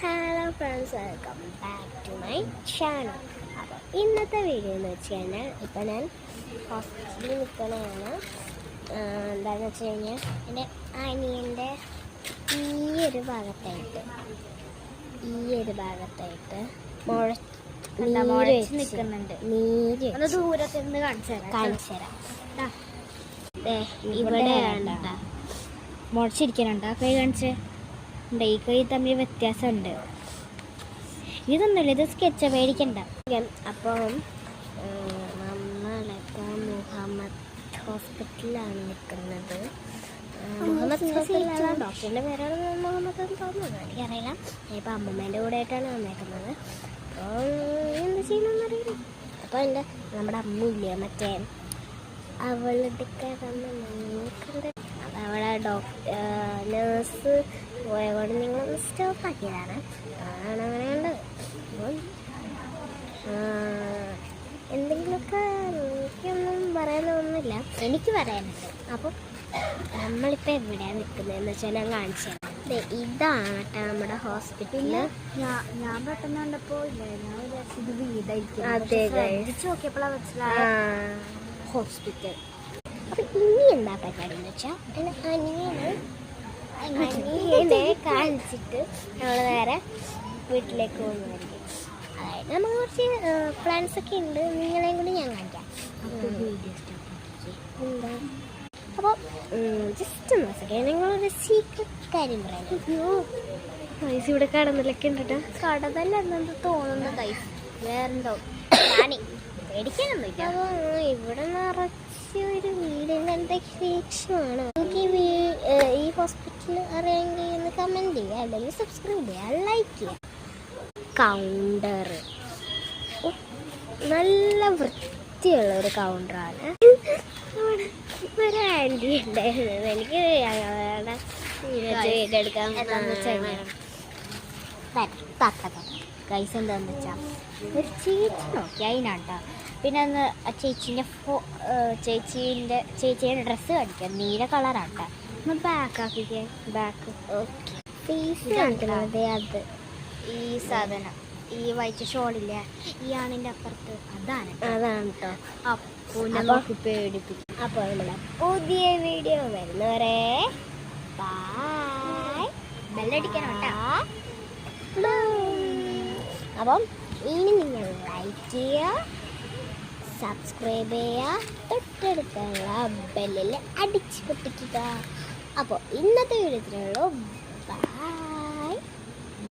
Hello friends, welcome back to my channel. അപ്പോൾ ഇന്നത്തെ video എന്ന് വെച്ച് കഴിഞ്ഞാൽ ഇപ്പോൾ ഞാൻ ഹോസ്പിറ്റലിൽ നിൽക്കുന്നതാണ്. എന്താണെന്ന് വെച്ച് കഴിഞ്ഞാൽ എൻ്റെ അനിയൻ്റെ ഈ ഒരു ഭാഗത്തായിട്ട് നിൽക്കുന്നുണ്ട്. നീര് ദൂരത്തിൽ നിന്ന് കാണിച്ചു തരാം. ഇവിടെയാണ് മുളച്ചിരിക്കാനുണ്ട്. കൈ കാണിച്ച് ഈ കൈ തമ്മിൽ വ്യത്യാസമുണ്ട്. ഇതൊന്നുമില്ല, ഇത് സ്കെച്ച് പേടിക്കണ്ട. അപ്പം നമ്മളിപ്പോൾ മുഹമ്മദ് ഹോസ്പിറ്റലിലാണ് നിൽക്കുന്നത്. മുഹമ്മദ് ഹോസ്പിറ്റലാണ്. ഡോക്ടറിൻ്റെ പേരാണ് മുഹമ്മദ് എന്ന് തോന്നുന്നത്, എനിക്കറിയില്ല. ഇപ്പം അമ്മമ്മേൻ്റെ കൂടെ ആയിട്ടാണ് വന്നേക്കുന്നത്. അപ്പോൾ എന്ത് ചെയ്യണമെന്ന് അറിയില്ല. അപ്പോൾ നമ്മുടെ അമ്മയില്ലേ, മറ്റേ അവളുടെ കണ്ട് അവളെ നേഴ്സ് പോയതുകൊണ്ട് നിങ്ങളൊന്ന് സ്റ്റോപ്പ് ആക്കിയതാണ്. അതാണ് അങ്ങനെ കണ്ടത്. അപ്പം എന്തെങ്കിലുമൊക്കെ എനിക്കൊന്നും പറയാനൊന്നുമില്ല, എനിക്ക് പറയാനുണ്ട്. അപ്പം നമ്മളിപ്പോൾ എവിടെയാണ് നിൽക്കുന്നതെന്ന് വെച്ചാൽ ഞാൻ കാണിച്ചു തരാം. ഇതാണ് കേട്ടോ നമ്മുടെ ഹോസ്പിറ്റലിൽ. ഞാൻ പെട്ടെന്ന് കണ്ടപ്പോൾ ഞാൻ വിചാരിച്ചത് വീടായിരിക്കും. അതെ, നോക്കിയപ്പോഴാണ് മനസ്സിലായ ഹോസ്പിറ്റൽ. അപ്പം ഇനി എന്താ പരിപാടി എന്ന് വെച്ചാൽ എൻ്റെ അനിയനെ കാണിച്ചിട്ട് നമ്മൾ നേരെ വീട്ടിലേക്ക് പോകുന്നതായിരിക്കും. അതായത് നമ്മൾ കുറച്ച് പ്ലാൻസൊക്കെ ഉണ്ട്, നിങ്ങളെയും കൂടി ഞാൻ കാണിക്കാം. എന്താ അപ്പോൾ ജസ്റ്റ് ഒന്ന് വെച്ചൊക്കെ നിങ്ങളൊരു സീക്രട്ട് കാര്യം പറയാം. പൈസ ഇവിടെ കടന്നിലൊക്കെ ഉണ്ട് കേട്ടോ. കടതല്ല എന്നു തോന്നുന്നു. കൈസ് വേറെന്തോ ഞാനേ പേടിക്കാനൊന്നുമില്ല. അപ്പോൾ ഇവിടെ നിറച്ച് ഒരു വീടിൻ്റെ അന്തരീക്ഷമാണ്. എനിക്ക് ഈ ഹോസ്പിറ്റൽ അറിയാമെങ്കിൽ ഒന്ന് കമൻറ്റ് ചെയ്യുക, അല്ലെങ്കിൽ സബ്സ്ക്രൈബ് ചെയ്യുക, ലൈക്ക് ചെയ്യുക. കൗണ്ടർ നല്ല വൃത്തിയുള്ളൊരു കൗണ്ടറാണ്. ഒരു ആൻറ്റി ഉണ്ടായിരുന്നത്, എനിക്ക് എടുക്കാൻ ഗൈസ് എന്താണെന്ന് വെച്ചാൽ ഒരു ചേച്ചി നോക്കി അതിനാട്ടോ. പിന്നെ ഒന്ന് ചേച്ചീൻ്റെ ഡ്രസ്സ് കാണിക്കാം, നീല കളറാട്ടോ. ഒന്ന് ബാക്ക് ആക്കിക്കേ, ബാക്ക്. ഓക്കെ, ഫീസ് കാണിക്കുന്നത് അത് ഈ സാധനം, ഈ വൈറ്റ് ഷോളില്ലേ, ഈ ആണിൻ്റെ അപ്പുറത്ത് അതാണ് കേട്ടോ. അപ്പോൾ നമുക്ക് പേടിപ്പിക്കും. അപ്പോൾ നമ്മുടെ പുതിയ വീഡിയോ വരുന്നവരെ ബൈ. ബെല്ലടിക്കണം കേട്ടോ. അപ്പം ഇനി നിങ്ങൾ ലൈക്ക് ചെയ്യുക, സബ്സ്ക്രൈബ് ചെയ്യുക, തൊട്ടടുത്തുള്ള ബെല്ലിൽ അടിച്ച് പൊട്ടിക്കുക. അപ്പോൾ ഇന്നത്തെ വീഡിയോ